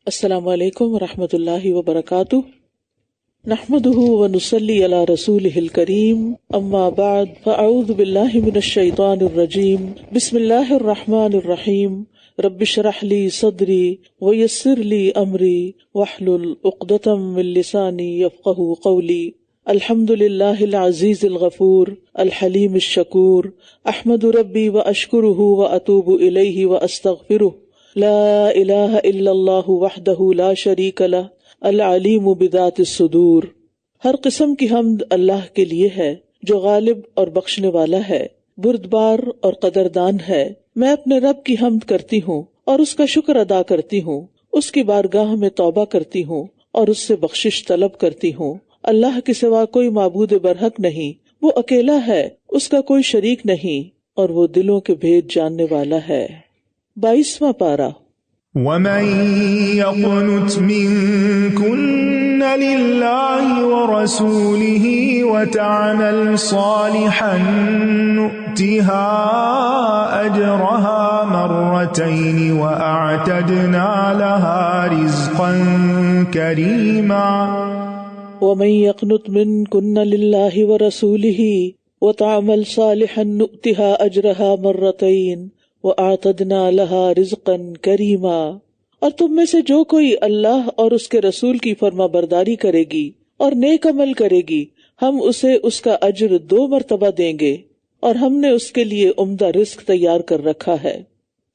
السلام علیکم ورحمۃ اللہ وبرکاتہ، نحمده ونصلی علی رسولہ الکریم، اما بعد فاعوذ باللہ من الشیطان الرجیم، بسم اللہ الرحمن الرحیم، رب اشرح لی صدری ویسر لی امری واحلل عقدۃ من لسانی یفقہوا قولی۔ الحمد للہ العزیز الغفور الحلیم الشکور، احمد ربی واشکرہ واتوب الیہ واستغفرہ، لا الہ الا اللہ وحدہ لا شریک لہ العلیم بذات الصدور۔ ہر قسم کی حمد اللہ کے لیے ہے جو غالب اور بخشنے والا ہے، بردبار اور قدردان ہے۔ میں اپنے رب کی حمد کرتی ہوں اور اس کا شکر ادا کرتی ہوں، اس کی بارگاہ میں توبہ کرتی ہوں اور اس سے بخشش طلب کرتی ہوں۔ اللہ کے سوا کوئی معبود برحق نہیں، وہ اکیلا ہے، اس کا کوئی شریک نہیں، اور وہ دلوں کے بھید جاننے والا ہے۔ 22واں پارہ۔ وَمَن يَقْنُتْ مِنكُنَّ لِلَّهِ وَرَسُولِهِ وَتَعْمَلْ صَالِحًا نُؤْتِهَا أَجْرَهَا مَرَّتَيْنِ وَأَعْتَدْنَا لَهَا رِزْقًا كَرِيمًا۔ وَمَن يَقْنُتْ مِنكُنَّ لِلَّهِ وَرَسُولِهِ وَتَعْمَلْ صَالِحًا نُؤْتِهَا أَجْرَهَا مَرَّتَيْنِ وَأَعْتَدْنَا لَهَا رِزْقًا كَرِيمًا۔ اور تم میں سے جو کوئی اللہ اور اس کے رسول کی فرما برداری کرے گی اور نیک عمل کرے گی، ہم اسے اس کا اجر 2 مرتبہ دیں گے، اور ہم نے اس کے لیے عمدہ رزق تیار کر رکھا ہے۔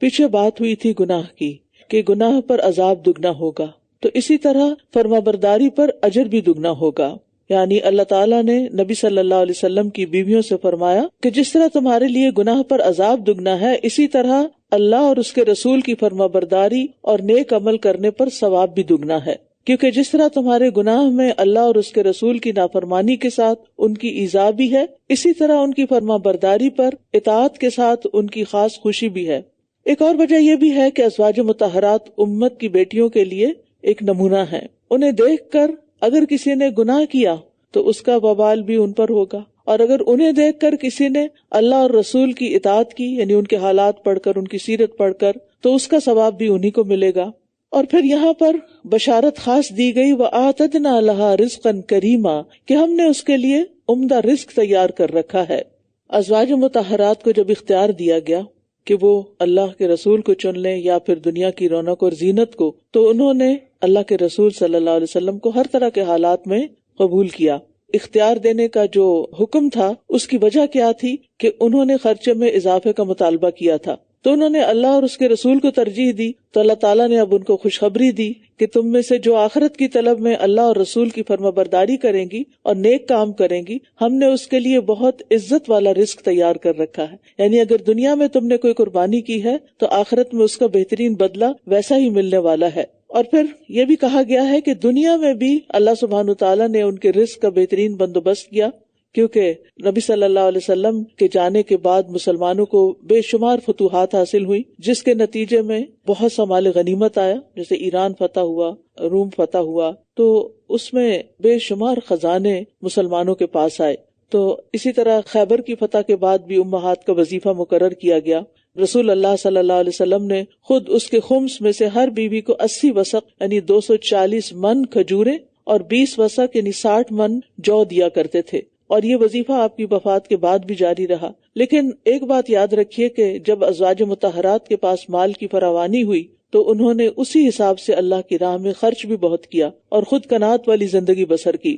پیچھے بات ہوئی تھی گناہ کی کہ گناہ پر عذاب دگنا ہوگا، تو اسی طرح فرما برداری پر اجر بھی دگنا ہوگا۔ یعنی اللہ تعالیٰ نے نبی صلی اللہ علیہ وسلم کی بیویوں سے فرمایا کہ جس طرح تمہارے لیے گناہ پر عذاب دگنا ہے، اسی طرح اللہ اور اس کے رسول کی فرما برداری اور نیک عمل کرنے پر ثواب بھی دگنا ہے، کیونکہ جس طرح تمہارے گناہ میں اللہ اور اس کے رسول کی نافرمانی کے ساتھ ان کی ایذا بھی ہے، اسی طرح ان کی فرما برداری پر اطاعت کے ساتھ ان کی خاص خوشی بھی ہے۔ ایک اور وجہ یہ بھی ہے کہ ازواج مطہرات امت کی بیٹیوں کے لیے ایک نمونہ ہے۔ انہیں دیکھ کر اگر کسی نے گناہ کیا تو اس کا وبال بھی ان پر ہوگا، اور اگر انہیں دیکھ کر کسی نے اللہ اور رسول کی اطاعت کی، یعنی ان کے حالات پڑھ کر، ان کی سیرت پڑھ کر، تو اس کا ثواب بھی انہی کو ملے گا۔ اور پھر یہاں پر بشارت خاص دی گئی، وَآتَدْنَا لَهَا رِزْقًا كَرِيمًا، کہ ہم نے اس کے لیے عمدہ رزق تیار کر رکھا ہے۔ ازواج مطہرات کو جب اختیار دیا گیا کہ وہ اللہ کے رسول کو چن لیں یا پھر دنیا کی رونق اور زینت کو، تو انہوں نے اللہ کے رسول صلی اللہ علیہ وسلم کو ہر طرح کے حالات میں قبول کیا۔ اختیار دینے کا جو حکم تھا اس کی وجہ کیا تھی کہ انہوں نے خرچے میں اضافے کا مطالبہ کیا تھا، تو انہوں نے اللہ اور اس کے رسول کو ترجیح دی، تو اللہ تعالیٰ نے اب ان کو خوشخبری دی کہ تم میں سے جو آخرت کی طلب میں اللہ اور رسول کی فرما برداری کریں گی اور نیک کام کریں گی، ہم نے اس کے لیے بہت عزت والا رزق تیار کر رکھا ہے۔ یعنی اگر دنیا میں تم نے کوئی قربانی کی ہے تو آخرت میں اس کا بہترین بدلہ ویسا ہی ملنے والا ہے۔ اور پھر یہ بھی کہا گیا ہے کہ دنیا میں بھی اللہ سبحانہ تعالیٰ نے ان کے رزق کا بہترین بندوبست کیا، کیونکہ نبی صلی اللہ علیہ وسلم کے جانے کے بعد مسلمانوں کو بے شمار فتوحات حاصل ہوئی، جس کے نتیجے میں بہت سا مال غنیمت آیا، جیسے ایران فتح ہوا، روم فتح ہوا، تو اس میں بے شمار خزانے مسلمانوں کے پاس آئے۔ تو اسی طرح خیبر کی فتح کے بعد بھی امہات کا وظیفہ مقرر کیا گیا۔ رسول اللہ صلی اللہ علیہ وسلم نے خود اس کے خمس میں سے ہر بیوی کو 80 وسق یعنی 240 من کھجوریں اور 20 وسق یعنی 60 من جو دیا کرتے تھے، اور یہ وظیفہ آپ کی وفات کے بعد بھی جاری رہا۔ لیکن ایک بات یاد رکھیے کہ جب ازواج مطہرات کے پاس مال کی فراوانی ہوئی تو انہوں نے اسی حساب سے اللہ کی راہ میں خرچ بھی بہت کیا اور خود قناعت والی زندگی بسر کی۔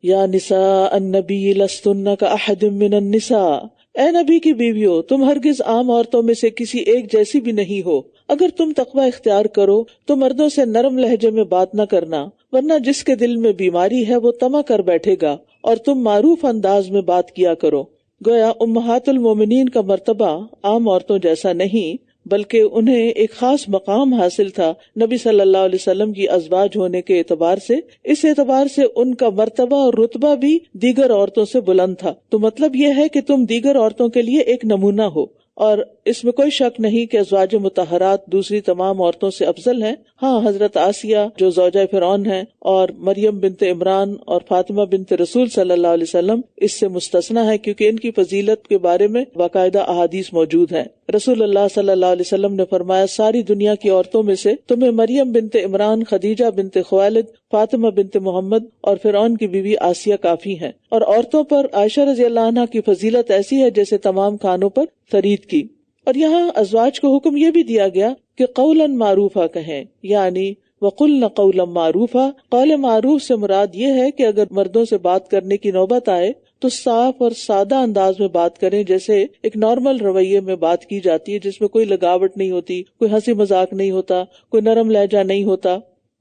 یا نساء النبی لستن کاحد من النساء، اے نبی کی بیویوں، تم ہرگز عام عورتوں میں سے کسی ایک جیسی بھی نہیں ہو۔ اگر تم تقوی اختیار کرو تو مردوں سے نرم لہجے میں بات نہ کرنا، ورنہ جس کے دل میں بیماری ہے وہ طمع کر بیٹھے گا، اور تم معروف انداز میں بات کیا کرو۔ گویا امہات المومنین کا مرتبہ عام عورتوں جیسا نہیں، بلکہ انہیں ایک خاص مقام حاصل تھا نبی صلی اللہ علیہ وسلم کی ازواج ہونے کے اعتبار سے۔ اس اعتبار سے ان کا مرتبہ اور رتبہ بھی دیگر عورتوں سے بلند تھا۔ تو مطلب یہ ہے کہ تم دیگر عورتوں کے لیے ایک نمونہ ہو، اور اس میں کوئی شک نہیں کہ ازواج مطہرات دوسری تمام عورتوں سے افضل ہیں. ہاں، حضرت آسیہ جو زوجہ فرعون ہیں اور مریم بنت عمران اور فاطمہ بنت رسول صلی اللہ علیہ وسلم اس سے مستثنی ہے، کیونکہ ان کی فضیلت کے بارے میں باقاعدہ احادیث موجود ہیں. رسول اللہ صلی اللہ علیہ وسلم نے فرمایا، ساری دنیا کی عورتوں میں سے تمہیں مریم بنت عمران، خدیجہ بنت خویلد، فاطمہ بنت محمد اور فرعون کی بیوی آسیہ کافی ہیں. اور عورتوں پر عائشہ رضی اللہ عنہا کی فضیلت ایسی ہے جیسے تمام کھانوں پر ثرید کی. اور یہاں ازواج کو حکم یہ بھی دیا گیا کہ قولا معروفا کہیں، یعنی وقلن قولا معروفا. قول معروف سے مراد یہ ہے کہ اگر مردوں سے بات کرنے کی نوبت آئے تو صاف اور سادہ انداز میں بات کریں، جیسے ایک نارمل رویے میں بات کی جاتی ہے جس میں کوئی لگاوٹ نہیں ہوتی، کوئی ہنسی مذاق نہیں ہوتا، کوئی نرم لہجہ نہیں ہوتا.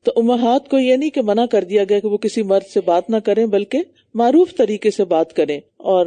تو امہات کو یہ نہیں کہ منع کر دیا گیا کہ وہ کسی مرد سے بات نہ کریں، بلکہ معروف طریقے سے بات کریں. اور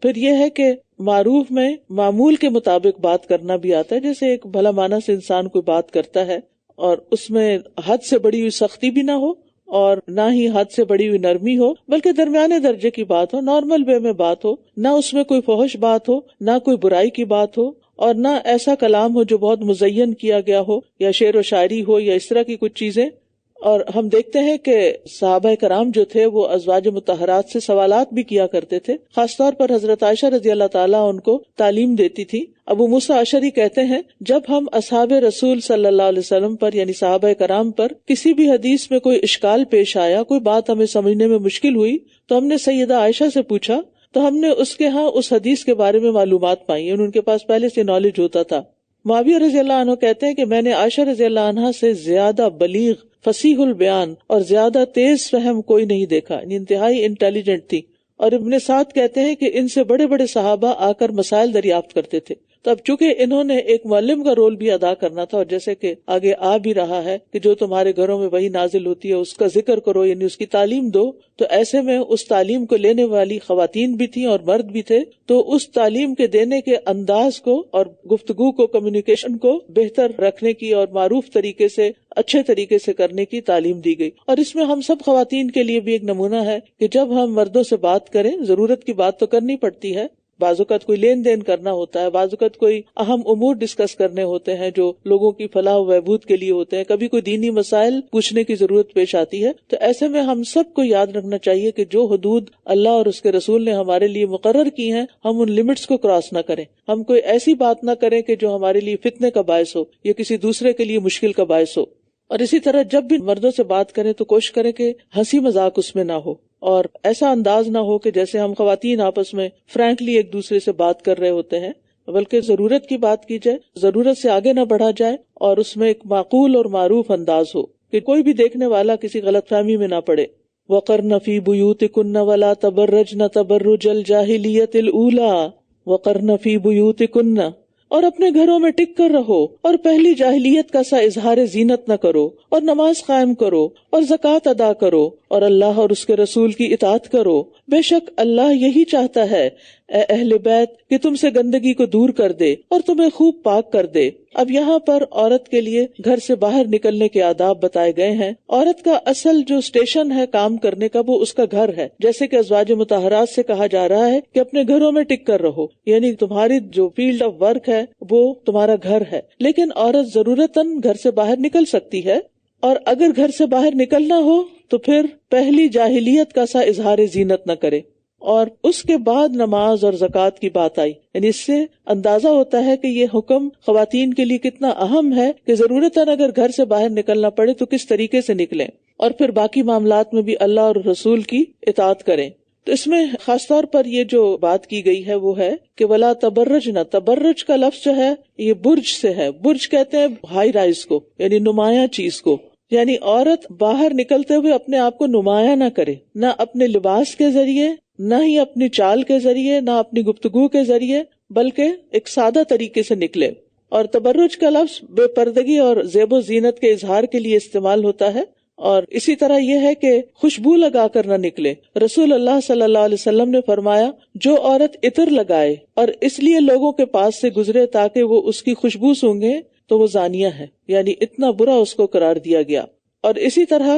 پھر یہ ہے کہ معروف میں معمول کے مطابق بات کرنا بھی آتا ہے، جیسے ایک بھلا معنی سے انسان کوئی بات کرتا ہے اور اس میں حد سے بڑی ہوئی سختی بھی نہ ہو اور نہ ہی حد سے بڑی ہوئی نرمی ہو، بلکہ درمیانے درجے کی بات ہو، نارمل وے میں بات ہو، نہ اس میں کوئی فحش بات ہو، نہ کوئی برائی کی بات ہو، اور نہ ایسا کلام ہو جو بہت مزین کیا گیا ہو یا شعر و شاعری ہو یا اس طرح کی کچھ چیزیں. اور ہم دیکھتے ہیں کہ صحابہ کرام جو تھے وہ ازواج مطہرات سے سوالات بھی کیا کرتے تھے. خاص طور پر حضرت عائشہ رضی اللہ تعالیٰ ان کو تعلیم دیتی تھی. ابو موسیٰ اشعری کہتے ہیں، جب ہم اصحاب رسول صلی اللہ علیہ وسلم پر یعنی صحابہ کرام پر کسی بھی حدیث میں کوئی اشکال پیش آیا، کوئی بات ہمیں سمجھنے میں مشکل ہوئی، تو ہم نے سیدہ عائشہ سے پوچھا تو ہم نے اس کے ہاں اس حدیث کے بارے میں معلومات پائی، یعنی ان کے پاس پہلے سے نالج ہوتا تھا. معاویہ رضی اللہ عنہ کہتے ہیں کہ میں نے عائشہ رضی اللہ عنہا سے زیادہ بلیغ، فصیح البیان اور زیادہ تیز فہم کوئی نہیں دیکھا، یعنی انتہائی انٹیلیجنٹ تھی. اور ابن سعد کہتے ہیں کہ ان سے بڑے بڑے صحابہ آ کر مسائل دریافت کرتے تھے. تو اب چونکہ انہوں نے ایک معلم کا رول بھی ادا کرنا تھا، اور جیسے کہ آگے آ بھی رہا ہے کہ جو تمہارے گھروں میں وہی نازل ہوتی ہے اس کا ذکر کرو، یعنی اس کی تعلیم دو. تو ایسے میں اس تعلیم کو لینے والی خواتین بھی تھیں اور مرد بھی تھے، تو اس تعلیم کے دینے کے انداز کو اور گفتگو کو، کمیونیکیشن کو بہتر رکھنے کی اور معروف طریقے سے، اچھے طریقے سے کرنے کی تعلیم دی گئی. اور اس میں ہم سب خواتین کے لیے بھی ایک نمونہ ہے کہ جب ہم مردوں سے بات کریں، ضرورت کی بات تو کرنی پڑتی ہے، بعض اوقات کوئی لین دین کرنا ہوتا ہے، بعض اوقات کوئی اہم امور ڈسکس کرنے ہوتے ہیں جو لوگوں کی فلاح و بہبود کے لیے ہوتے ہیں، کبھی کوئی دینی مسائل پوچھنے کی ضرورت پیش آتی ہے. تو ایسے میں ہم سب کو یاد رکھنا چاہیے کہ جو حدود اللہ اور اس کے رسول نے ہمارے لیے مقرر کی ہیں، ہم ان لمٹس کو کراس نہ کریں. ہم کوئی ایسی بات نہ کریں کہ جو ہمارے لیے فتنے کا باعث ہو یا کسی دوسرے کے لیے مشکل کا باعث ہو. اور اسی طرح جب بھی مردوں سے بات کریں تو کوشش کریں کہ ہنسی مذاق اس میں نہ ہو، اور ایسا انداز نہ ہو کہ جیسے ہم خواتین آپس میں فرینکلی ایک دوسرے سے بات کر رہے ہوتے ہیں، بلکہ ضرورت کی بات کی جائے، ضرورت سے آگے نہ بڑھا جائے، اور اس میں ایک معقول اور معروف انداز ہو کہ کوئی بھی دیکھنے والا کسی غلط فہمی میں نہ پڑے. وَقَرْنَ فِي بُيُوتِكُنَّ وَلَا تَبَرَّجْنَ تَبَرُّجَ الْجَاهِلِيَّةِ الْأُولَى وَقَرْنَ فِي بُيُوتِكُنَّ، اور اپنے گھروں میں ٹک کر رہو اور پہلی جاہلیت کا سا اظہار زینت نہ کرو، اور نماز قائم کرو اور زکوٰۃ ادا کرو اور اللہ اور اس کے رسول کی اطاعت کرو. بے شک اللہ یہی چاہتا ہے اے اہل بیت کہ تم سے گندگی کو دور کر دے اور تمہیں خوب پاک کر دے. اب یہاں پر عورت کے لیے گھر سے باہر نکلنے کے آداب بتائے گئے ہیں. عورت کا اصل جو اسٹیشن ہے کام کرنے کا وہ اس کا گھر ہے، جیسے کہ ازواج مطہرات سے کہا جا رہا ہے کہ اپنے گھروں میں ٹک کر رہو، یعنی تمہاری جو فیلڈ آف ورک ہے وہ تمہارا گھر ہے. لیکن عورت ضرورتاً گھر سے باہر نکل سکتی ہے، اور اگر گھر سے باہر نکلنا ہو تو پھر پہلی جاہلیت کا سا اظہار زینت نہ کرے. اور اس کے بعد نماز اور زکوٰۃ کی بات آئی، یعنی اس سے اندازہ ہوتا ہے کہ یہ حکم خواتین کے لیے کتنا اہم ہے کہ ضرورتاً اگر گھر سے باہر نکلنا پڑے تو کس طریقے سے نکلیں، اور پھر باقی معاملات میں بھی اللہ اور رسول کی اطاعت کریں. تو اس میں خاص طور پر یہ جو بات کی گئی ہے وہ ہے کہ ولا تبرجنا، تبرج کا لفظ جو ہے یہ برج سے ہے. برج کہتے ہیں ہائی رائز کو، یعنی نمایاں چیز کو. یعنی عورت باہر نکلتے ہوئے اپنے آپ کو نمایاں نہ کرے، نہ اپنے لباس کے ذریعے، نہ ہی اپنی چال کے ذریعے، نہ اپنی گفتگو کے ذریعے، بلکہ ایک سادہ طریقے سے نکلے. اور تبرج کا لفظ بے پردگی اور زیب و زینت کے اظہار کے لیے استعمال ہوتا ہے. اور اسی طرح یہ ہے کہ خوشبو لگا کر نہ نکلے. رسول اللہ صلی اللہ علیہ وسلم نے فرمایا جو عورت عطر لگائے اور اس لیے لوگوں کے پاس سے گزرے تاکہ وہ اس کی خوشبو سونگے تو وہ زانیہ ہے، یعنی اتنا برا اس کو قرار دیا گیا. اور اسی طرح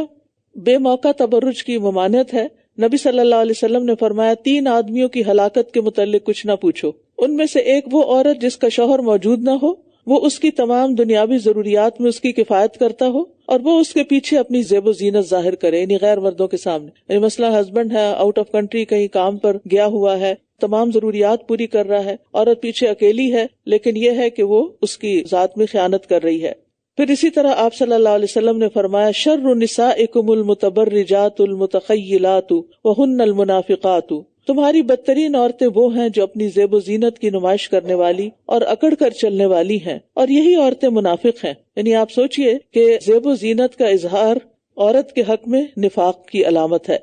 بے موقع تبرج کی ممانعت ہے. نبی صلی اللہ علیہ وسلم نے فرمایا 3 آدمیوں کی ہلاکت کے متعلق کچھ نہ پوچھو. ان میں سے ایک وہ عورت جس کا شوہر موجود نہ ہو، وہ اس کی تمام دنیاوی ضروریات میں اس کی کفایت کرتا ہو، اور وہ اس کے پیچھے اپنی زیب و زینت ظاہر کرے، یعنی غیر مردوں کے سامنے. یعنی مثلا ہسبینڈ ہے، آؤٹ آف کنٹری کہیں کام پر گیا ہوا ہے، تمام ضروریات پوری کر رہا ہے، عورت پیچھے اکیلی ہے، لیکن یہ ہے کہ وہ اس کی ذات میں خیانت کر رہی ہے. پھر اسی طرح آپ صلی اللہ علیہ وسلم نے فرمایا، شر نسائکم المتبرجات المتخیلات وہن المنافقات، تمہاری بدترین عورتیں وہ ہیں جو اپنی زیب و زینت کی نمائش کرنے والی اور اکڑ کر چلنے والی ہیں، اور یہی عورتیں منافق ہیں. یعنی آپ سوچئے کہ زیب و زینت کا اظہار عورت کے حق میں نفاق کی علامت ہے.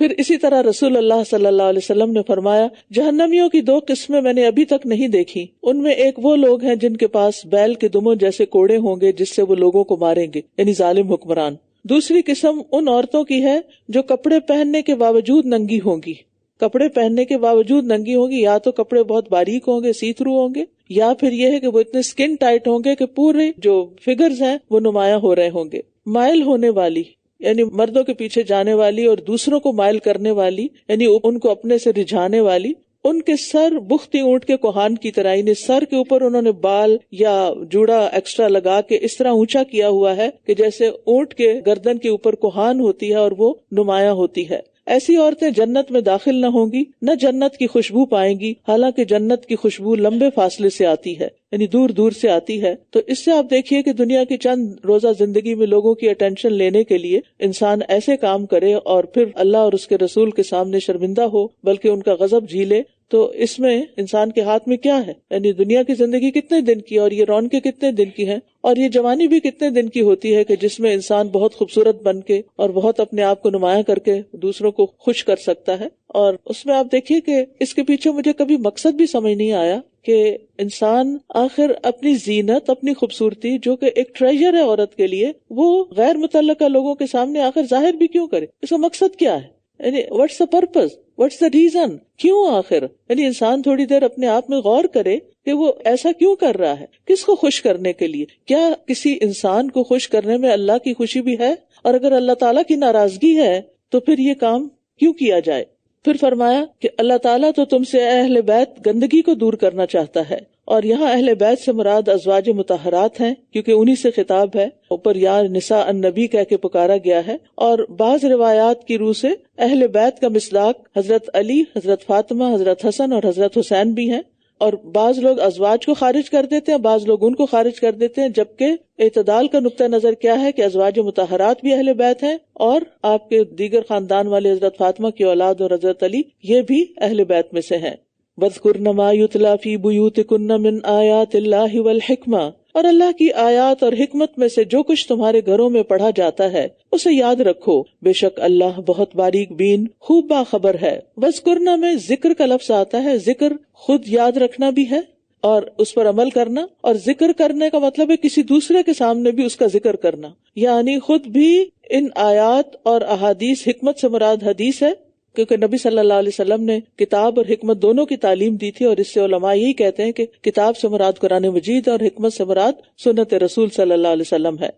پھر اسی طرح رسول اللہ صلی اللہ علیہ وسلم نے فرمایا، جہنمیوں کی 2 قسمیں میں نے ابھی تک نہیں دیکھی. ان میں ایک وہ لوگ ہیں جن کے پاس بیل کے دموں جیسے کوڑے ہوں گے جس سے وہ لوگوں کو ماریں گے، یعنی ظالم حکمران. دوسری قسم ان عورتوں کی ہے جو کپڑے پہننے کے باوجود ننگی ہوں گی. کپڑے پہننے کے باوجود ننگی ہوں گی، یا تو کپڑے بہت باریک ہوں گے، سی تھرو ہوں گے، یا پھر یہ ہے کہ وہ اتنے سکن ٹائٹ ہوں گے کہ پورے جو فگرز ہیں وہ نمایاں ہو رہے ہوں گے. مائل ہونے والی، یعنی مردوں کے پیچھے جانے والی اور دوسروں کو مائل کرنے والی، یعنی ان کو اپنے سے رجھانے والی. ان کے سر بختی اونٹ کے کوہان کی طرح، یعنی سر کے اوپر انہوں نے بال یا جوڑا ایکسٹرا لگا کے اس طرح اونچا کیا ہوا ہے کہ جیسے اونٹ کے گردن کے اوپر کوہان ہوتی ہے اور وہ نمایاں ہوتی ہے. ایسی عورتیں جنت میں داخل نہ ہوں گی، نہ جنت کی خوشبو پائیں گی، حالانکہ جنت کی خوشبو لمبے فاصلے سے آتی ہے، یعنی دور دور سے آتی ہے. تو اس سے آپ دیکھیے کہ دنیا کی چند روزہ زندگی میں لوگوں کی اٹینشن لینے کے لیے انسان ایسے کام کرے اور پھر اللہ اور اس کے رسول کے سامنے شرمندہ ہو، بلکہ ان کا غضب جھیلے. تو اس میں انسان کے ہاتھ میں کیا ہے؟ یعنی دنیا کی زندگی کتنے دن کی، اور یہ رونقیں کتنے دن کی ہیں، اور یہ جوانی بھی کتنے دن کی ہوتی ہے کہ جس میں انسان بہت خوبصورت بن کے اور بہت اپنے آپ کو نمایاں کر کے دوسروں کو خوش کر سکتا ہے. اور اس میں آپ دیکھیے کہ اس کے پیچھے مجھے کبھی مقصد بھی سمجھ نہیں آیا کہ انسان آخر اپنی زینت، اپنی خوبصورتی جو کہ ایک ٹریجر ہے عورت کے لیے، وہ غیر متعلقہ لوگوں کے سامنے آخر ظاہر بھی کیوں کرے؟ اس کا مقصد کیا ہے؟ یعنی what's the purpose, what's the reason, کیوں آخر؟ یعنی انسان تھوڑی دیر اپنے آپ میں غور کرے کہ وہ ایسا کیوں کر رہا ہے، کس کو خوش کرنے کے لیے؟ کیا کسی انسان کو خوش کرنے میں اللہ کی خوشی بھی ہے؟ اور اگر اللہ تعالیٰ کی ناراضگی ہے تو پھر یہ کام کیوں کیا جائے؟ پھر فرمایا کہ اللہ تعالیٰ تو تم سے اہل بیت گندگی کو دور کرنا چاہتا ہے، اور یہاں اہل بیت سے مراد ازواج مطہرات ہیں کیونکہ انہی سے خطاب ہے. اوپر یا نساء النبی کہہ کے پکارا گیا ہے. اور بعض روایات کی روح سے اہل بیت کا مصداق حضرت علی، حضرت فاطمہ، حضرت حسن اور حضرت حسین بھی ہیں. اور بعض لوگ ازواج کو خارج کر دیتے ہیں، بعض لوگ ان کو خارج کر دیتے ہیں، جبکہ اعتدال کا نقطہ نظر کیا ہے کہ ازواج مطہرات بھی اہل بیت ہیں، اور آپ کے دیگر خاندان والے حضرت فاطمہ کی اولاد اور حضرت علی یہ بھی اہل بیت میں سے ہیں. وَاذْكُرْنَ مَا يُتْلَى فِي بُيُوتِكُنَّ مِنْ آيَاتِ اللَّهِ وَالْحِكْمَةِ، اور اللہ کی آیات اور حکمت میں سے جو کچھ تمہارے گھروں میں پڑھا جاتا ہے اسے یاد رکھو، بے شک اللہ بہت باریک بین خوب باخبر ہے. وَاذْكُرْنَ میں ذکر کا لفظ آتا ہے. ذکر خود یاد رکھنا بھی ہے اور اس پر عمل کرنا، اور ذکر کرنے کا مطلب ہے کسی دوسرے کے سامنے بھی اس کا ذکر کرنا، یعنی خود بھی ان آیات اور احادیث، حکمت سے مراد حدیث ہے کیونکہ نبی صلی اللہ علیہ وسلم نے کتاب اور حکمت دونوں کی تعلیم دی تھی، اور اس سے علماء یہی کہتے ہیں کہ کتاب سے مراد قرآن مجید اور حکمت سے مراد سنت رسول صلی اللہ علیہ وسلم ہے.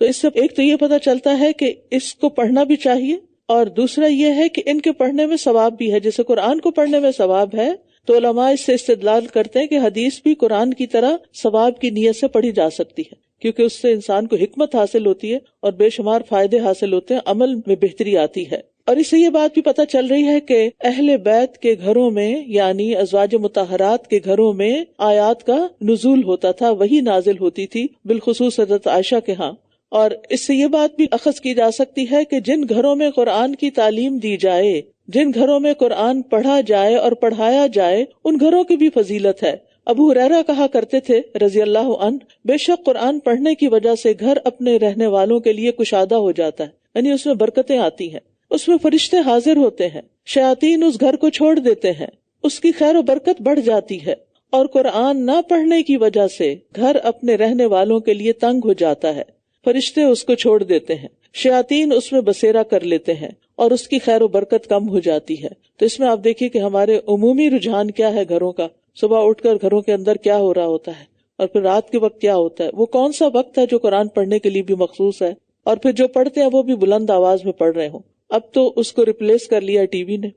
تو اس سے ایک تو یہ پتہ چلتا ہے کہ اس کو پڑھنا بھی چاہیے، اور دوسرا یہ ہے کہ ان کے پڑھنے میں ثواب بھی ہے. جیسے قرآن کو پڑھنے میں ثواب ہے تو علماء اس سے استدلال کرتے ہیں کہ حدیث بھی قرآن کی طرح ثواب کی نیت سے پڑھی جا سکتی ہے، کیونکہ اس سے انسان کو حکمت حاصل ہوتی ہے اور بے شمار فائدے حاصل ہوتے ہیں، عمل میں بہتری آتی ہے. اور اس سے یہ بات بھی پتہ چل رہی ہے کہ اہل بیت کے گھروں میں، یعنی ازواج مطہرات کے گھروں میں آیات کا نزول ہوتا تھا، وہی نازل ہوتی تھی، بالخصوص حضرت عائشہ کے ہاں. اور اس سے یہ بات بھی اخذ کی جا سکتی ہے کہ جن گھروں میں قرآن کی تعلیم دی جائے، جن گھروں میں قرآن پڑھا جائے اور پڑھایا جائے، ان گھروں کی بھی فضیلت ہے. ابو ہریرہ کہا کرتے تھے رضی اللہ عنہ، بے شک قرآن پڑھنے کی وجہ سے گھر اپنے رہنے والوں کے لیے کشادہ ہو جاتا ہے، یعنی اس میں برکتیں آتی ہیں، اس میں فرشتے حاضر ہوتے ہیں، شیاطین اس گھر کو چھوڑ دیتے ہیں، اس کی خیر و برکت بڑھ جاتی ہے. اور قرآن نہ پڑھنے کی وجہ سے گھر اپنے رہنے والوں کے لیے تنگ ہو جاتا ہے، فرشتے اس کو چھوڑ دیتے ہیں، شیاطین اس میں بسیرا کر لیتے ہیں، اور اس کی خیر و برکت کم ہو جاتی ہے. تو اس میں آپ دیکھیے کہ ہمارے عمومی رجحان کیا ہے گھروں کا. صبح اٹھ کر گھروں کے اندر کیا ہو رہا ہوتا ہے، اور پھر رات کے وقت کیا ہوتا ہے. وہ کون سا وقت ہے جو قرآن پڑھنے کے لیے بھی مخصوص ہے، اور پھر جو پڑھتے ہیں وہ بھی بلند آواز میں پڑھ رہے ہوں. اب تو اس کو ریپلیس کر لیا ٹی وی نے.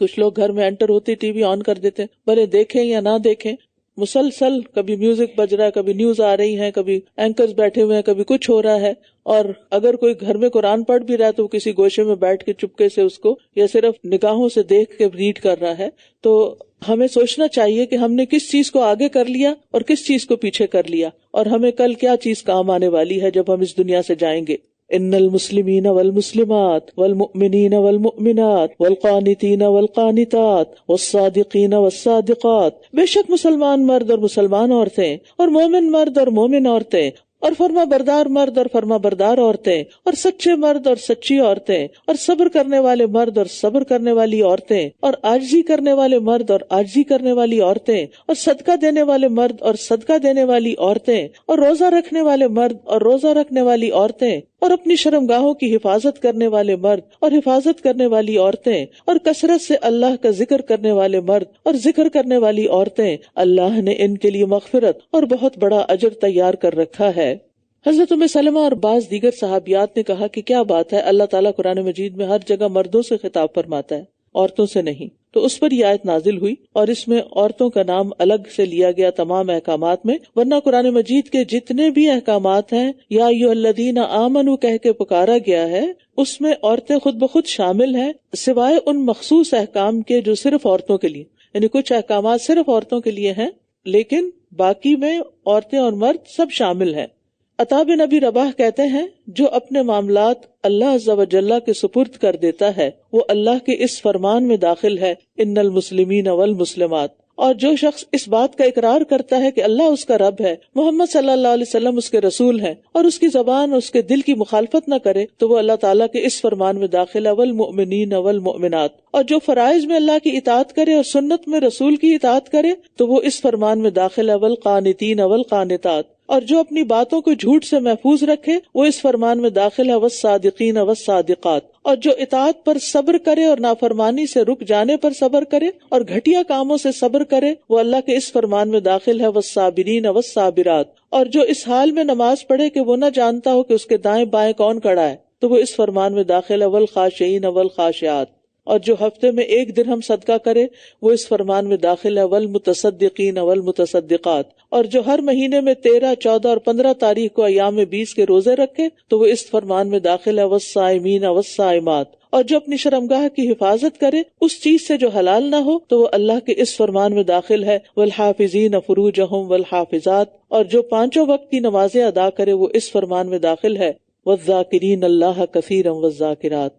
کچھ لوگ گھر میں انٹر ہوتے ٹی وی آن کر دیتے، بھلے دیکھیں یا نہ دیکھیں، مسلسل کبھی میوزک بج رہا ہے، کبھی نیوز آ رہی ہیں، کبھی اینکرز بیٹھے ہوئے ہیں، کبھی کچھ ہو رہا ہے. اور اگر کوئی گھر میں قرآن پڑھ بھی رہا ہے تو وہ کسی گوشے میں بیٹھ کے چپکے سے اس کو یا صرف نگاہوں سے دیکھ کے ریڈ کر رہا ہے. تو ہمیں سوچنا چاہیے کہ ہم نے کس چیز کو آگے کر لیا اور کس چیز کو پیچھے کر لیا، اور ہمیں کل کیا چیز کام آنے والی ہے جب ہم اس دنیا سے جائیں گے. ان المسلمین والمسلمات والمؤمنین والمؤمنات والقانتین والقانتات والصادقین والصادقات، بے شک مسلمان مرد اور مسلمان عورتیں اور مومن مرد اور مومن عورتیں اور فرما بردار مرد اور فرما بردار عورتیں اور سچے مرد اور سچی عورتیں اور صبر کرنے والے مرد اور صبر کرنے والی عورتیں اور عاجزی کرنے والے مرد اور عاجزی کرنے والی عورتیں اور صدقہ دینے والے مرد اور صدقہ دینے والی عورتیں اور روزہ رکھنے والے مرد اور روزہ رکھنے والی عورتیں اور اپنی شرمگاہوں کی حفاظت کرنے والے مرد اور حفاظت کرنے والی عورتیں اور کثرت سے اللہ کا ذکر کرنے والے مرد اور ذکر کرنے والی عورتیں، اللہ نے ان کے لیے مغفرت اور بہت بڑا اجر تیار کر رکھا ہے. حضرت ام سلمہ اور بعض دیگر صحابیات نے کہا کہ کیا بات ہے، اللہ تعالیٰ قرآن مجید میں ہر جگہ مردوں سے خطاب فرماتا ہے، عورتوں سے نہیں. تو اس پر یہ آیت نازل ہوئی اور اس میں عورتوں کا نام الگ سے لیا گیا تمام احکامات میں، ورنہ قرآن مجید کے جتنے بھی احکامات ہیں یا ایھا الذین آمنوا کہہ کے پکارا گیا ہے، اس میں عورتیں خود بخود شامل ہیں، سوائے ان مخصوص احکام کے جو صرف عورتوں کے لیے، یعنی کچھ احکامات صرف عورتوں کے لیے ہیں لیکن باقی میں عورتیں اور مرد سب شامل ہیں. عطا بن ابی رباح کہتے ہیں جو اپنے معاملات اللہ عز و جل کے سپرد کر دیتا ہے وہ اللہ کے اس فرمان میں داخل ہے ان المسلمین والمسلمات، اور جو شخص اس بات کا اقرار کرتا ہے کہ اللہ اس کا رب ہے، محمد صلی اللہ علیہ وسلم اس کے رسول ہیں، اور اس کی زبان اور اس کے دل کی مخالفت نہ کرے تو وہ اللہ تعالیٰ کے اس فرمان میں داخل ہے والمؤمنین والمؤمنات، اور جو فرائض میں اللہ کی اطاعت کرے اور سنت میں رسول کی اطاعت کرے تو وہ اس فرمان میں داخل ہے والقانتین والقانتات، اور جو اپنی باتوں کو جھوٹ سے محفوظ رکھے وہ اس فرمان میں داخل ہے والصادقین والصادقات، اور جو اطاعت پر صبر کرے اور نافرمانی سے رک جانے پر صبر کرے اور گھٹیا کاموں سے صبر کرے وہ اللہ کے اس فرمان میں داخل ہے والصابرین والصابرات، اور جو اس حال میں نماز پڑھے کہ وہ نہ جانتا ہو کہ اس کے دائیں بائیں کون کھڑا ہے تو وہ اس فرمان میں داخل ہے والخاشعین والخاشعات، اور جو ہفتے میں 1 درہم صدقہ کرے وہ اس فرمان میں داخل ہے والمتصدقین والمتصدقات، اور جو ہر مہینے میں 13، 14 اور 15 تاریخ کو ایام 20 کے روزے رکھے تو وہ اس فرمان میں داخل ہے والصائمین والصائمات، اور جو اپنی شرمگاہ کی حفاظت کرے اس چیز سے جو حلال نہ ہو تو وہ اللہ کے اس فرمان میں داخل ہے والحافظین فروجہم والحافظات، اور جو 5 وقت کی نمازیں ادا کرے وہ اس فرمان میں داخل ہے والذاکرین اللہ کثیرا والذاکرات.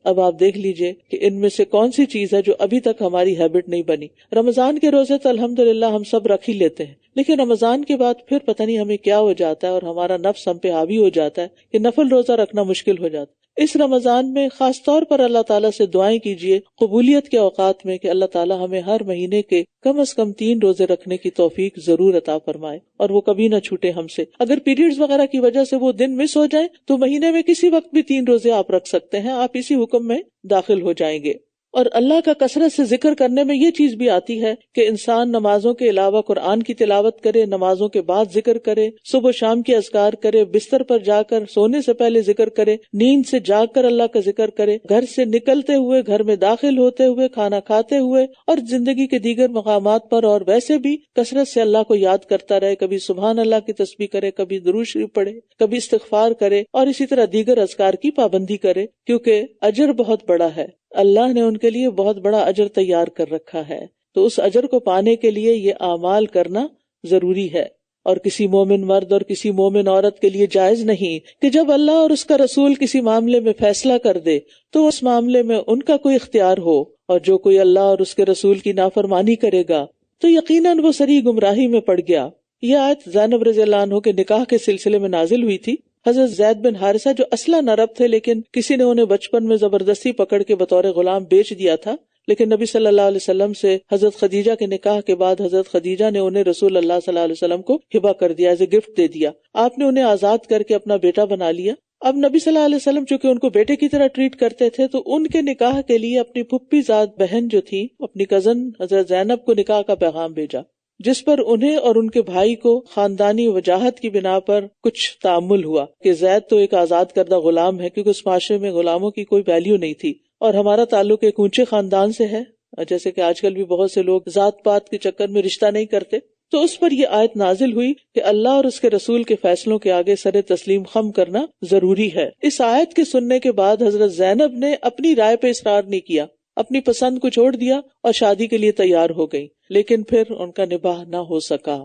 اب آپ دیکھ لیجئے کہ ان میں سے کون سی چیز ہے جو ابھی تک ہماری ہیبٹ نہیں بنی. رمضان کے روزے تو الحمدللہ ہم سب رکھ ہی لیتے ہیں، لیکن رمضان کے بعد پھر پتہ نہیں ہمیں کیا ہو جاتا ہے اور ہمارا نفس ہم پہ حاوی ہو جاتا ہے کہ نفل روزہ رکھنا مشکل ہو جاتا ہے. اس رمضان میں خاص طور پر اللہ تعالیٰ سے دعائیں کیجیے قبولیت کے اوقات میں کہ اللہ تعالیٰ ہمیں ہر مہینے کے کم از کم 3 روزے رکھنے کی توفیق ضرور عطا فرمائے اور وہ کبھی نہ چھوٹے ہم سے. اگر پیریڈز وغیرہ کی وجہ سے وہ دن مس ہو جائیں تو مہینے میں کسی وقت بھی 3 روزے آپ رکھ سکتے ہیں، آپ اسی حکم میں داخل ہو جائیں گے. اور اللہ کا کثرت سے ذکر کرنے میں یہ چیز بھی آتی ہے کہ انسان نمازوں کے علاوہ قرآن کی تلاوت کرے، نمازوں کے بعد ذکر کرے، صبح و شام کے اذکار کرے، بستر پر جا کر سونے سے پہلے ذکر کرے، نیند سے جاگ کر اللہ کا ذکر کرے، گھر سے نکلتے ہوئے، گھر میں داخل ہوتے ہوئے، کھانا کھاتے ہوئے اور زندگی کے دیگر مقامات پر، اور ویسے بھی کثرت سے اللہ کو یاد کرتا رہے. کبھی سبحان اللہ کی تسبیح کرے، کبھی درود شریف پڑھے، کبھی استغفار کرے، اور اسی طرح دیگر اذکار کی پابندی کرے، کیونکہ اجر بہت بڑا ہے. اللہ نے ان کے لیے بہت بڑا اجر تیار کر رکھا ہے. تو اس اجر کو پانے کے لیے یہ اعمال کرنا ضروری ہے. اور کسی مومن مرد اور کسی مومن عورت کے لیے جائز نہیں کہ جب اللہ اور اس کا رسول کسی معاملے میں فیصلہ کر دے تو اس معاملے میں ان کا کوئی اختیار ہو، اور جو کوئی اللہ اور اس کے رسول کی نافرمانی کرے گا تو یقیناً وہ صریح گمراہی میں پڑ گیا. یہ آیت زینب رضی اللہ عنہ کے نکاح کے سلسلے میں نازل ہوئی تھی. حضرت زید بن حارثہ جو اصلاً عرب تھے لیکن کسی نے انہیں بچپن میں زبردستی پکڑ کے بطور غلام بیچ دیا تھا، لیکن نبی صلی اللہ علیہ وسلم سے حضرت خدیجہ کے نکاح کے بعد حضرت خدیجہ نے انہیں رسول اللہ صلی اللہ علیہ وسلم کو ہبہ کر دیا، ایز اے گفٹ دے دیا. آپ نے انہیں آزاد کر کے اپنا بیٹا بنا لیا. اب نبی صلی اللہ علیہ وسلم چونکہ ان کو بیٹے کی طرح ٹریٹ کرتے تھے تو ان کے نکاح کے لیے اپنی پھپھی زاد بہن جو تھی، اپنی کزن حضرت زینب کو نکاح کا پیغام بھیجا، جس پر انہیں اور ان کے بھائی کو خاندانی وجاہت کی بنا پر کچھ تعامل ہوا کہ زید تو ایک آزاد کردہ غلام ہے، کیونکہ اس معاشرے میں غلاموں کی کوئی ویلیو نہیں تھی، اور ہمارا تعلق ایک اونچے خاندان سے ہے، جیسے کہ آج کل بھی بہت سے لوگ ذات پات کے چکر میں رشتہ نہیں کرتے، تو اس پر یہ آیت نازل ہوئی کہ اللہ اور اس کے رسول کے فیصلوں کے آگے سر تسلیم خم کرنا ضروری ہے۔ اس آیت کے سننے کے بعد حضرت زینب نے اپنی رائے پہ اصرار نہیں کیا، اپنی پسند کو چھوڑ دیا اور شادی کے لیے تیار ہو گئی، لیکن پھر ان کا نباہ نہ ہو سکا۔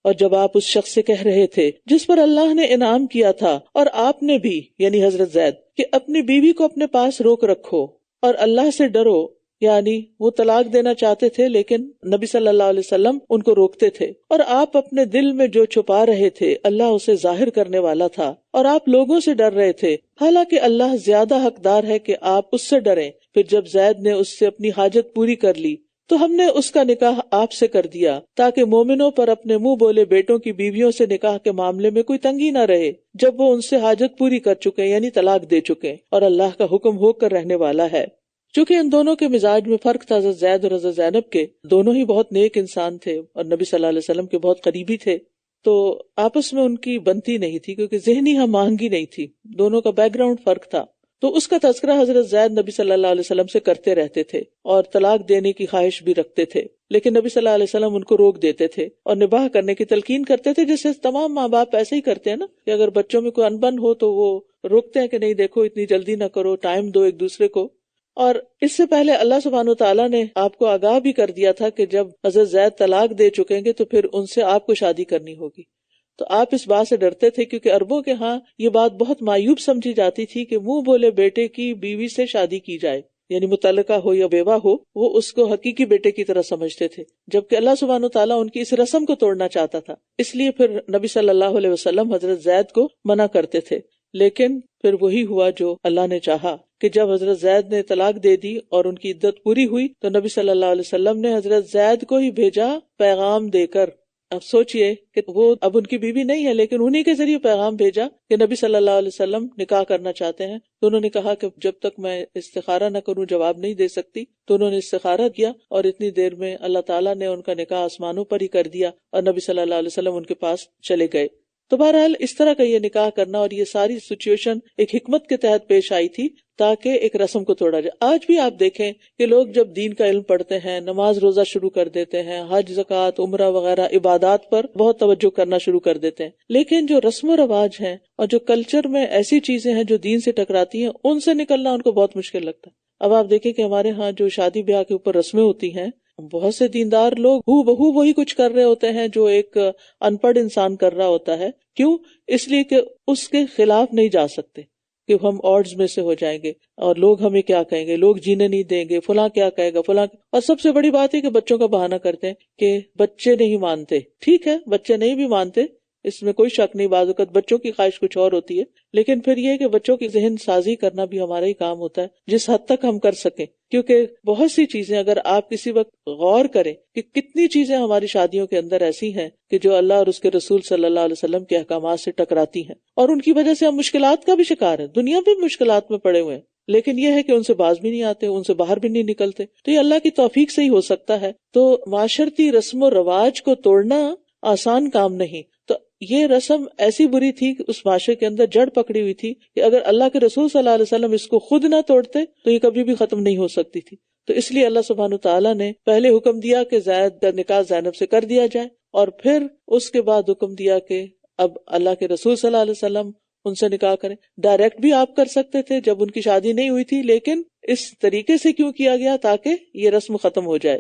اور جب آپ اس شخص سے کہہ رہے تھے جس پر اللہ نے انعام کیا تھا، اور آپ نے بھی یعنی حضرت زید کہ اپنی بیوی کو اپنے پاس روک رکھو اور اللہ سے ڈرو، یعنی وہ طلاق دینا چاہتے تھے لیکن نبی صلی اللہ علیہ وسلم ان کو روکتے تھے، اور آپ اپنے دل میں جو چھپا رہے تھے اللہ اسے ظاہر کرنے والا تھا، اور آپ لوگوں سے ڈر رہے تھے، حالانکہ اللہ زیادہ حقدار ہے کہ آپ اس سے ڈریں۔ پھر جب زید نے اس سے اپنی حاجت پوری کر لی تو ہم نے اس کا نکاح آپ سے کر دیا تاکہ مومنوں پر اپنے منہ بولے بیٹوں کی بیویوں سے نکاح کے معاملے میں کوئی تنگی نہ رہے جب وہ ان سے حاجت پوری کر چکے یعنی طلاق دے چکے، اور اللہ کا حکم ہو کر رہنے والا ہے۔ چونکہ ان دونوں کے مزاج میں فرق تھا، حضرت زید اور حضرت زینب کے، دونوں ہی بہت نیک انسان تھے اور نبی صلی اللہ علیہ وسلم کے بہت قریبی تھے، تو آپس میں ان کی بنتی نہیں تھی کیونکہ ذہنی ہم آہنگی نہیں تھی، دونوں کا بیک گراؤنڈ فرق تھا۔ تو اس کا تذکرہ حضرت زید نبی صلی اللہ علیہ وسلم سے کرتے رہتے تھے اور طلاق دینے کی خواہش بھی رکھتے تھے، لیکن نبی صلی اللہ علیہ وسلم ان کو روک دیتے تھے اور نباہ کرنے کی تلقین کرتے تھے، جیسے تمام ماں باپ ایسے ہی کرتے ہیں نا، کہ اگر بچوں میں کوئی انبن ہو تو وہ روکتے ہیں کہ نہیں دیکھو اتنی جلدی نہ کرو، ٹائم دو ایک دوسرے کو۔ اور اس سے پہلے اللہ سبحانہ وتعالیٰ نے آپ کو آگاہ بھی کر دیا تھا کہ جب حضرت زید طلاق دے چکیں گے تو پھر ان سے آپ کو شادی کرنی ہوگی، تو آپ اس بات سے ڈرتے تھے کیونکہ عربوں کے ہاں یہ بات بہت معیوب سمجھی جاتی تھی کہ منہ بولے بیٹے کی بیوی سے شادی کی جائے، یعنی متعلقہ ہو یا بیوہ ہو، وہ اس کو حقیقی بیٹے کی طرح سمجھتے تھے، جبکہ اللہ سبحانہ وتعالیٰ ان کی اس رسم کو توڑنا چاہتا تھا، اس لیے پھر نبی صلی اللہ علیہ وسلم حضرت زید کو منع کرتے تھے۔ لیکن پھر وہی ہوا جو اللہ نے چاہا کہ جب حضرت زید نے طلاق دے دی اور ان کی عدت پوری ہوئی تو نبی صلی اللہ علیہ وسلم نے حضرت زید کو ہی بھیجا پیغام دے کر۔ اب سوچئے کہ وہ اب ان کی بیوی نہیں ہے لیکن انہی کے ذریعے پیغام بھیجا کہ نبی صلی اللہ علیہ وسلم نکاح کرنا چاہتے ہیں، تو انہوں نے کہا کہ جب تک میں استخارہ نہ کروں جواب نہیں دے سکتی، تو انہوں نے استخارہ کیا اور اتنی دیر میں اللہ تعالیٰ نے ان کا نکاح آسمانوں پر ہی کر دیا اور نبی صلی اللہ علیہ وسلم ان کے پاس چلے گئے۔ تو بہرحال اس طرح کا یہ نکاح کرنا اور یہ ساری سچویشن ایک حکمت کے تحت پیش آئی تھی تاکہ ایک رسم کو توڑا جائے۔ آج بھی آپ دیکھیں کہ لوگ جب دین کا علم پڑھتے ہیں، نماز روزہ شروع کر دیتے ہیں، حج زکوٰۃ عمرہ وغیرہ عبادات پر بہت توجہ کرنا شروع کر دیتے ہیں، لیکن جو رسم و رواج ہیں اور جو کلچر میں ایسی چیزیں ہیں جو دین سے ٹکراتی ہیں، ان سے نکلنا ان کو بہت مشکل لگتا ہے۔ اب آپ دیکھیں کہ ہمارے ہاں جو شادی بیاہ کے اوپر رسمیں ہوتی ہیں، بہت سے دیندار لوگ ہو بہو وہی کچھ کر رہے ہوتے ہیں جو ایک ان پڑھ انسان کر رہا ہوتا ہے۔ کیوں؟ اس لیے کہ اس کے خلاف نہیں جا سکتے کہ ہم آڈز میں سے ہو جائیں گے اور لوگ ہمیں کیا کہیں گے، لوگ جینے نہیں دیں گے، فلاں کیا کہے گا، فلاں۔ اور سب سے بڑی بات ہے کہ بچوں کا بہانہ کرتے ہیں کہ بچے نہیں مانتے۔ ٹھیک ہے، بچے نہیں بھی مانتے، اس میں کوئی شک نہیں، بعض اوقات بچوں کی خواہش کچھ اور ہوتی ہے، لیکن پھر یہ کہ بچوں کی ذہن سازی کرنا بھی ہمارا ہی کام ہوتا ہے جس حد تک ہم کر سکیں، کیونکہ بہت سی چیزیں اگر آپ کسی وقت غور کریں کہ کتنی چیزیں ہماری شادیوں کے اندر ایسی ہیں کہ جو اللہ اور اس کے رسول صلی اللہ علیہ وسلم کے احکامات سے ٹکراتی ہیں، اور ان کی وجہ سے ہم مشکلات کا بھی شکار ہیں، دنیا بھی مشکلات میں پڑے ہوئے ہیں، لیکن یہ ہے کہ ان سے باز بھی نہیں آتے، ان سے باہر بھی نہیں نکلتے، تو یہ اللہ کی توفیق سے ہی ہو سکتا ہے۔ تو معاشرتی رسم و رواج کو توڑنا آسان کام نہیں، تو یہ رسم ایسی بری تھی کہ اس معاشرے کے اندر جڑ پکڑی ہوئی تھی کہ اگر اللہ کے رسول صلی اللہ علیہ وسلم اس کو خود نہ توڑتے تو یہ کبھی بھی ختم نہیں ہو سکتی تھی۔ تو اس لیے اللہ سبحانہ تعالیٰ نے پہلے حکم دیا کہ زید کا نکاح زینب سے کر دیا جائے، اور پھر اس کے بعد حکم دیا کہ اب اللہ کے رسول صلی اللہ علیہ وسلم ان سے نکاح کریں۔ ڈائریکٹ بھی آپ کر سکتے تھے جب ان کی شادی نہیں ہوئی تھی، لیکن اس طریقے سے کیوں کیا گیا؟ تاکہ یہ رسم ختم ہو جائے۔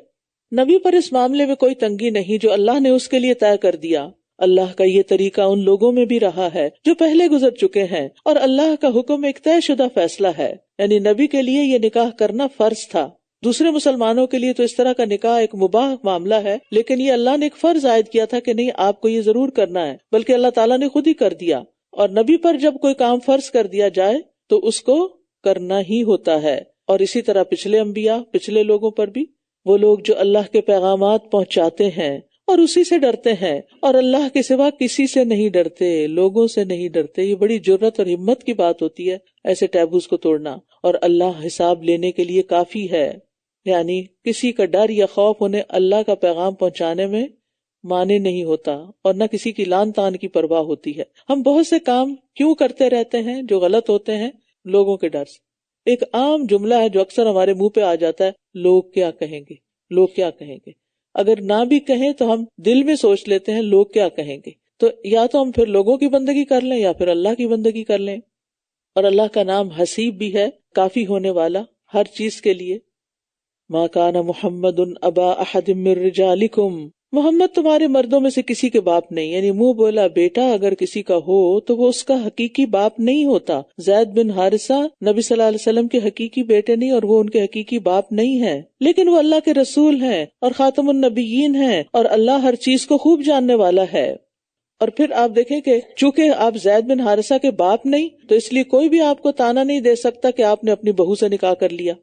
نبی پر اس معاملے میں کوئی تنگی نہیں جو اللہ نے اس کے لیے طے کر دیا۔ اللہ کا یہ طریقہ ان لوگوں میں بھی رہا ہے جو پہلے گزر چکے ہیں، اور اللہ کا حکم ایک طے شدہ فیصلہ ہے، یعنی نبی کے لیے یہ نکاح کرنا فرض تھا۔ دوسرے مسلمانوں کے لیے تو اس طرح کا نکاح ایک مباح معاملہ ہے، لیکن یہ اللہ نے ایک فرض عائد کیا تھا کہ نہیں، آپ کو یہ ضرور کرنا ہے، بلکہ اللہ تعالیٰ نے خود ہی کر دیا۔ اور نبی پر جب کوئی کام فرض کر دیا جائے تو اس کو کرنا ہی ہوتا ہے، اور اسی طرح پچھلے انبیاء، پچھلے لوگوں پر بھی، وہ لوگ جو اللہ کے پیغامات پہنچاتے ہیں اور اسی سے ڈرتے ہیں، اور اللہ کے سوا کسی سے نہیں ڈرتے، لوگوں سے نہیں ڈرتے۔ یہ بڑی جرأت اور ہمت کی بات ہوتی ہے ایسے ٹیبوز کو توڑنا، اور اللہ حساب لینے کے لیے کافی ہے، یعنی کسی کا ڈر یا خوف انہیں اللہ کا پیغام پہنچانے میں مانے نہیں ہوتا، اور نہ کسی کی لان تان کی پرواہ ہوتی ہے۔ ہم بہت سے کام کیوں کرتے رہتے ہیں جو غلط ہوتے ہیں؟ لوگوں کے ڈر سے، ایک عام جملہ ہے جو اکثر ہمارے منہ پہ آ جاتا ہے، لوگ کیا کہیں گے، لوگ کیا کہیں گے. اگر نہ بھی کہیں تو ہم دل میں سوچ لیتے ہیں لوگ کیا کہیں گے. تو یا تو ہم پھر لوگوں کی بندگی کر لیں یا پھر اللہ کی بندگی کر لیں. اور اللہ کا نام حسیب بھی ہے، کافی ہونے والا ہر چیز کے لیے. ما کان محمد ابا احد من رجالکم، محمد تمہارے مردوں میں سے کسی کے باپ نہیں، یعنی منہ بولا بیٹا اگر کسی کا ہو تو وہ اس کا حقیقی باپ نہیں ہوتا. زید بن حارثہ نبی صلی اللہ علیہ وسلم کے حقیقی بیٹے نہیں اور وہ ان کے حقیقی باپ نہیں ہیں، لیکن وہ اللہ کے رسول ہیں اور خاتم النبیین ہیں اور اللہ ہر چیز کو خوب جاننے والا ہے. اور پھر آپ دیکھیں کہ چونکہ آپ زید بن حارثہ کے باپ نہیں تو اس لیے کوئی بھی آپ کو تانا نہیں دے سکتا کہ آپ نے اپنی بہو سے نکاح کر لیا.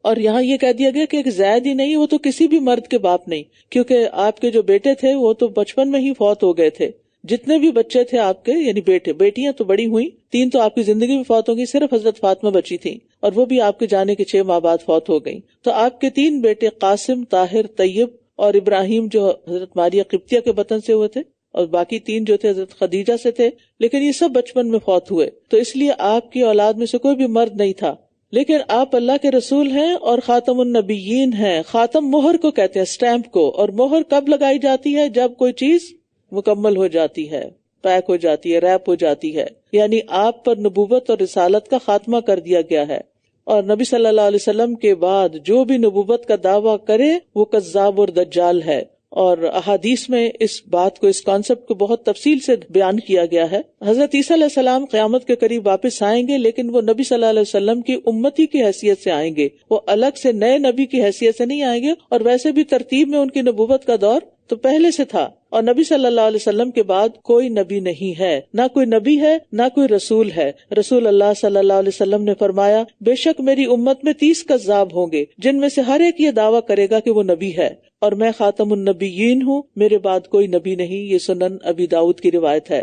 اور یہاں یہ کہہ دیا گیا کہ ایک زید ہی نہیں، وہ تو کسی بھی مرد کے باپ نہیں، کیونکہ آپ کے جو بیٹے تھے وہ تو بچپن میں ہی فوت ہو گئے تھے. جتنے بھی بچے تھے آپ کے یعنی بیٹے، بیٹیاں تو بڑی ہوئیں، 3 تو آپ کی زندگی میں فوت ہو گئی، صرف حضرت فاطمہ بچی تھیں اور وہ بھی آپ کے جانے کے 6 ماہ بعد فوت ہو گئیں. تو آپ کے 3 بیٹے قاسم، طاہر، طیب اور ابراہیم جو حضرت ماریہ قبطیہ کے بطن سے ہوئے تھے، اور باقی 3 جو تھے حضرت خدیجہ سے تھے، لیکن یہ سب بچپن میں فوت ہوئے. تو اس لیے آپ کی اولاد میں سے کوئی بھی مرد نہیں تھا، لیکن آپ اللہ کے رسول ہیں اور خاتم النبیین ہیں. خاتم مہر کو کہتے ہیں، سٹیمپ کو. اور مہر کب لگائی جاتی ہے؟ جب کوئی چیز مکمل ہو جاتی ہے، پیک ہو جاتی ہے، ریپ ہو جاتی ہے، یعنی آپ پر نبوت اور رسالت کا خاتمہ کر دیا گیا ہے. اور نبی صلی اللہ علیہ وسلم کے بعد جو بھی نبوت کا دعویٰ کرے وہ کذاب اور دجال ہے. اور احادیث میں اس بات کو، اس کانسیپٹ کو بہت تفصیل سے بیان کیا گیا ہے. حضرت عیسیٰ علیہ السلام قیامت کے قریب واپس آئیں گے، لیکن وہ نبی صلی اللہ علیہ وسلم کی امتی کی حیثیت سے آئیں گے، وہ الگ سے نئے نبی کی حیثیت سے نہیں آئیں گے. اور ویسے بھی ترتیب میں ان کی نبوت کا دور تو پہلے سے تھا، اور نبی صلی اللہ علیہ وسلم کے بعد کوئی نبی نہیں ہے، نہ کوئی نبی ہے نہ کوئی رسول ہے. رسول اللہ صلی اللہ علیہ وسلم نے فرمایا، بے شک میری امت میں 30 کذاب ہوں گے جن میں سے ہر ایک یہ دعویٰ کرے گا کہ وہ نبی ہے، اور میں خاتم النبیین ہوں، میرے بعد کوئی نبی نہیں. یہ سنن ابی داؤد کی روایت ہے.